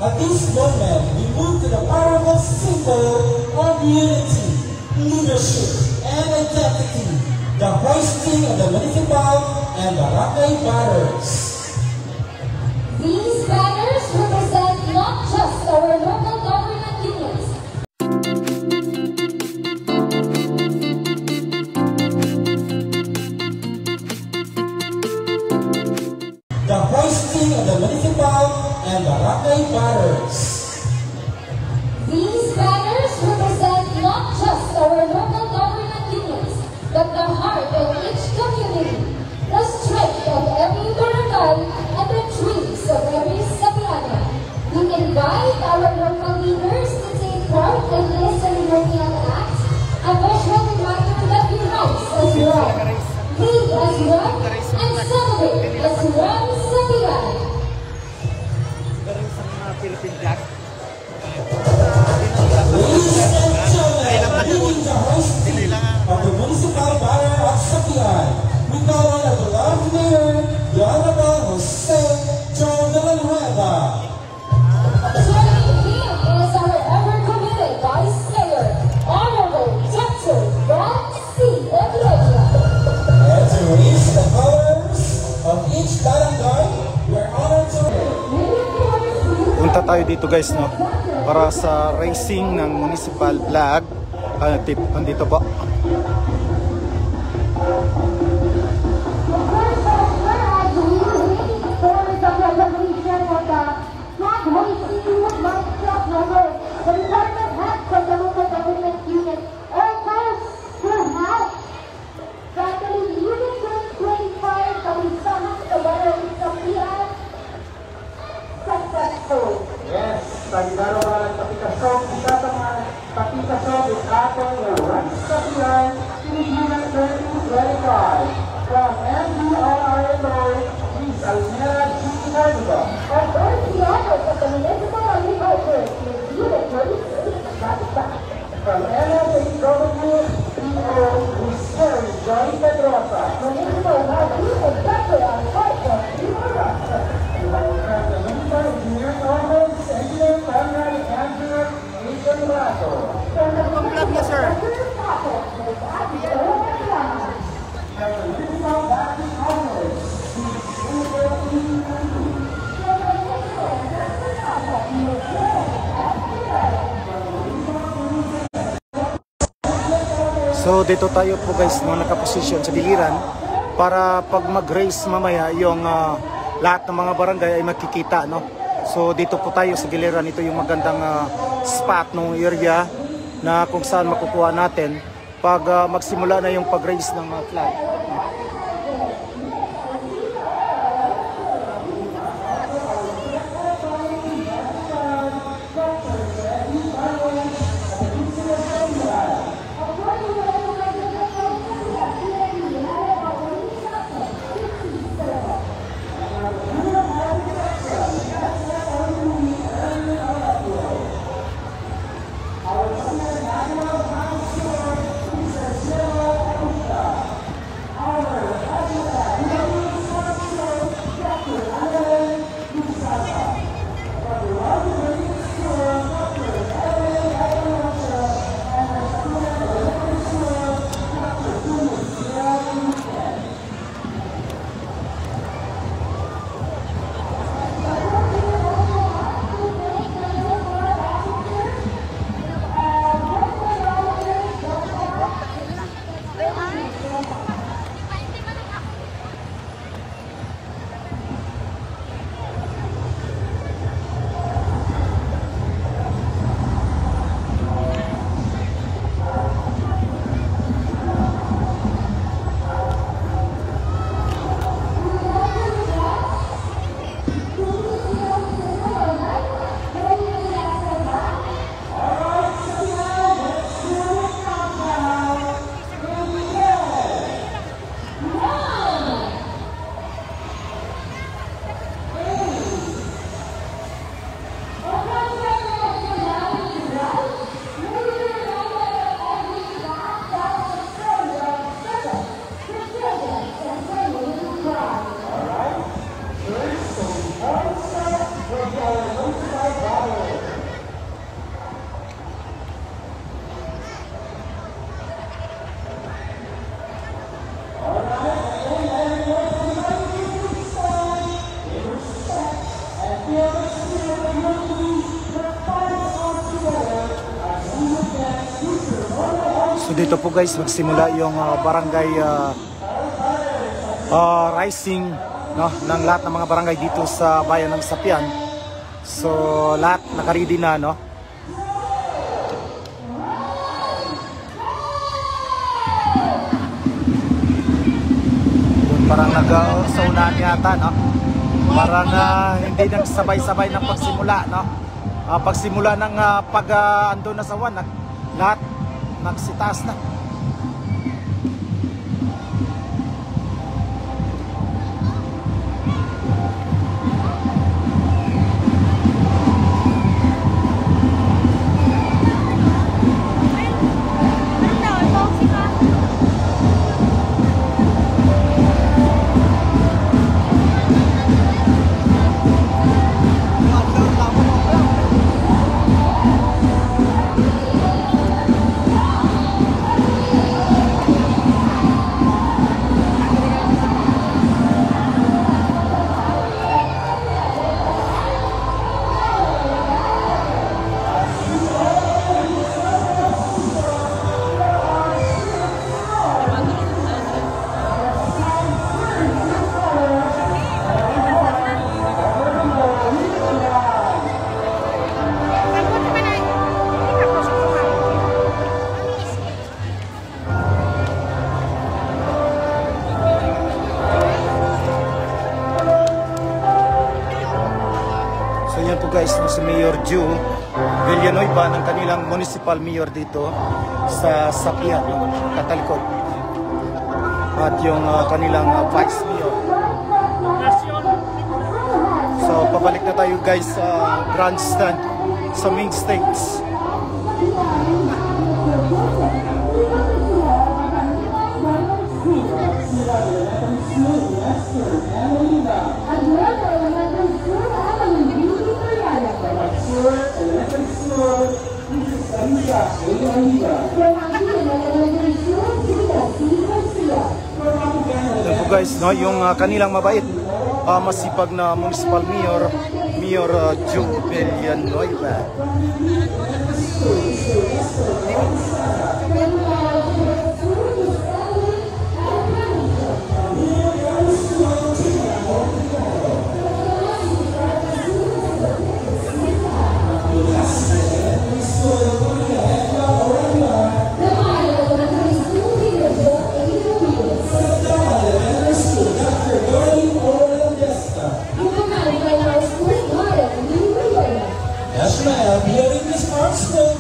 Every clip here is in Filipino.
At this moment, we move to the powerful symbol of unity, leadership, and identity, the hoisting of the municipal and barangay banners. These banners represent not just our local government units, the hoisting of the municipal and barangay banners. These banners represent not just our local government units, but the heart of each community, the strength of every barangay, and the dreams of every Sabiana. We invite our local leaders to take part in this ceremonial act, a visual reminder that we rise as one, lead as one, and celebrate as one Sabiana. Philippine flag. Ladies and gentlemen, leading the hoisting of the municipal banner of Sabian, we call on our beloved mayor, the Honorable Jose Joe Villanueva. Joining him is our ever-committed Vice Mayor, Honorable Dr. Ron C. Eviella. And to raise the colors of each barangay, we're honored to... Punta tayo dito guys, no, para sa racing ng municipal flag. Andito po. Yes, tagdaro ka ng patikasog, isa sa mga patikasog is atong Ron Sabian, Pilipinas 2025. From MDRRMO, Ms. Almera G. Carnival. Our first honors of the Municipal Agriculture is unit 36. From NSAW, PO, Ms. Sherry Joy Pedrosa. Municipal Marquis and Dr. Alfonso Rivera. From the Municipal Engineer's Office, Engineer Conrad Andrew Asian Rato. From the Municipal sir. Director's Office, Ms. Abby Orellana. From the Municipal Baptist Office, Ms. Ugo P. From the Municipal Director's Office, Ms. So dito tayo po guys, no, nakaposisyon sa giliran para pag mag-race mamaya yung lahat ng mga barangay ay makikita, no. So dito po tayo sa giliran, ito yung magandang spot ng area na kung saan makukuha natin pag magsimula na yung pag-race ng mga flag. So dito po guys magsimula yung barangay rising, no, ng lahat ng mga barangay dito sa bayan ng Sapian. So lahat nakaready na, no. Doon parang nag-saunahan yata, no. Parang hindi nang sabay-sabay ng pagsimula, no. Pagsimula ng ando na sa lahat nagsitaas na. Guys, si Mayor Ju Villanueva ng kanilang municipal mayor dito sa Sapian, katalikod, at yung kanilang vice mayor. So pabalik na tayo guys sa grandstand sa main stage. Yan po guys, no, yung kanilang mabait, masipag na municipal mayor, Mayor Ju Villanueva.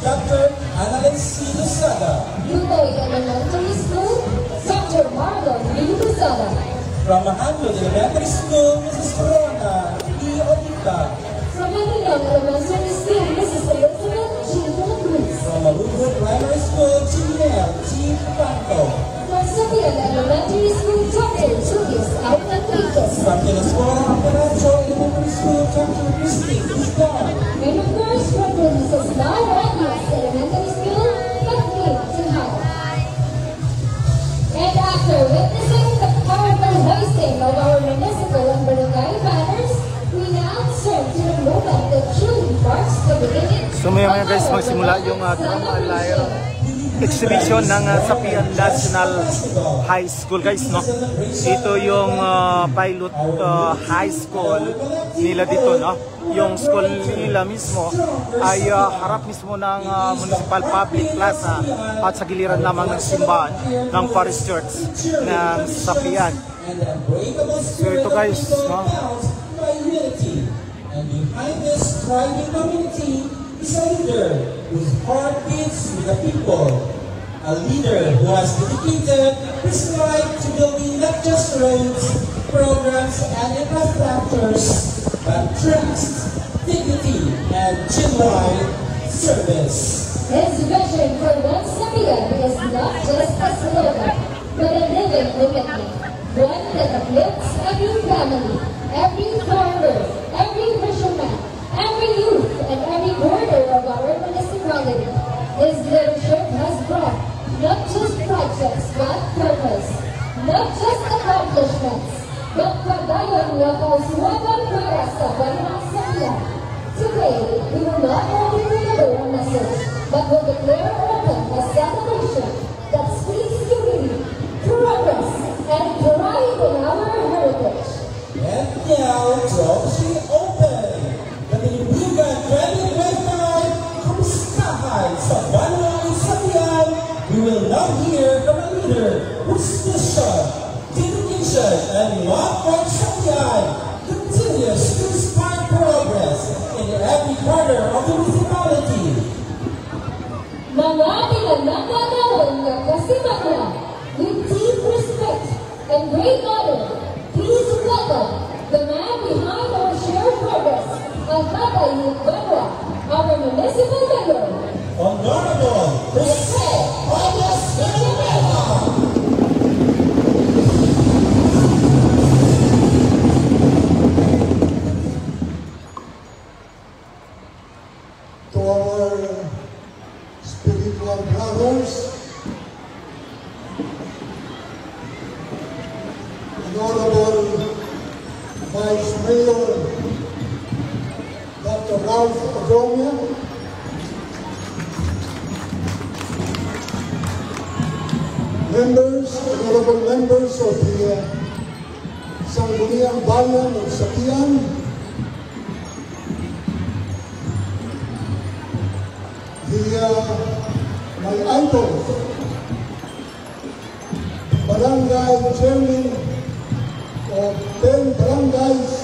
Dr. Annalise Lozada. Yutoy Elementary School, Dr. Marlon Luzada. From Mahanlon Elementary School, Mrs. Corona E. Olita. From Manilang Elementary School, Mrs. Elizabeth G. Cruz. From Malugo Primary School, Chinel G. Panto. From Sapian Elementary School, Dr. Julius Enriquez. From Kinoscora Aparacho Elementary School, Dr. Christine Isdar. And of course, from the Mrs. Laura Ramos Elementary School, Kathleen Tinhao. And after witnessing the powerful hoisting of our municipal and barangay banners, we now turn to the moment that truly marks the beginning. So maya guys, magsimula yung drama lyre exhibition ng Sapian National High School guys, no. Ito yung pilot high school nila dito, no. Yung school nila mismo ay harap mismo ng Municipal Public Plaza at sa giliran lamang ng simbahan ng Parish Church ng Sapian. So ito guys, no. And behind this thriving community is a leader whose heart beats with the people. A leader who has dedicated his life to building not just roads, programs, and infrastructures, but trust, dignity, and genuine service. His vision for One Sapian is not just a slogan, but a living commitment. One that uplifts every family, every farmer, every fisherman, every youth, and every border of our municipality. His leadership has brought not just projects, but purpose. Not just accomplishments, but pagayang na kauswagan para sa Banang Sapian. Today, we will not only deliver a message, but will declare open a celebration officially open. The Nilibugan 2025 Kamustahan sa Banwang Sabihan. We will now hear from a leader whose mission, dedication, and love for Sabihan continues to inspire progress in every corner of the municipality. Mga pinagmamahal ng kasimahal, with deep respect and great honor, please welcome the man behind our shared progress, ang Tatay Banwa, our municipal mayor. Honorable Jose Reyes Villanueva. To our spiritual brothers, Honorable Vice Mayor Dr. Ralph Adronia, honorable members of the Sangguniang Bayan of Sabihan, my idol, Barangay Chairman of 10 barangays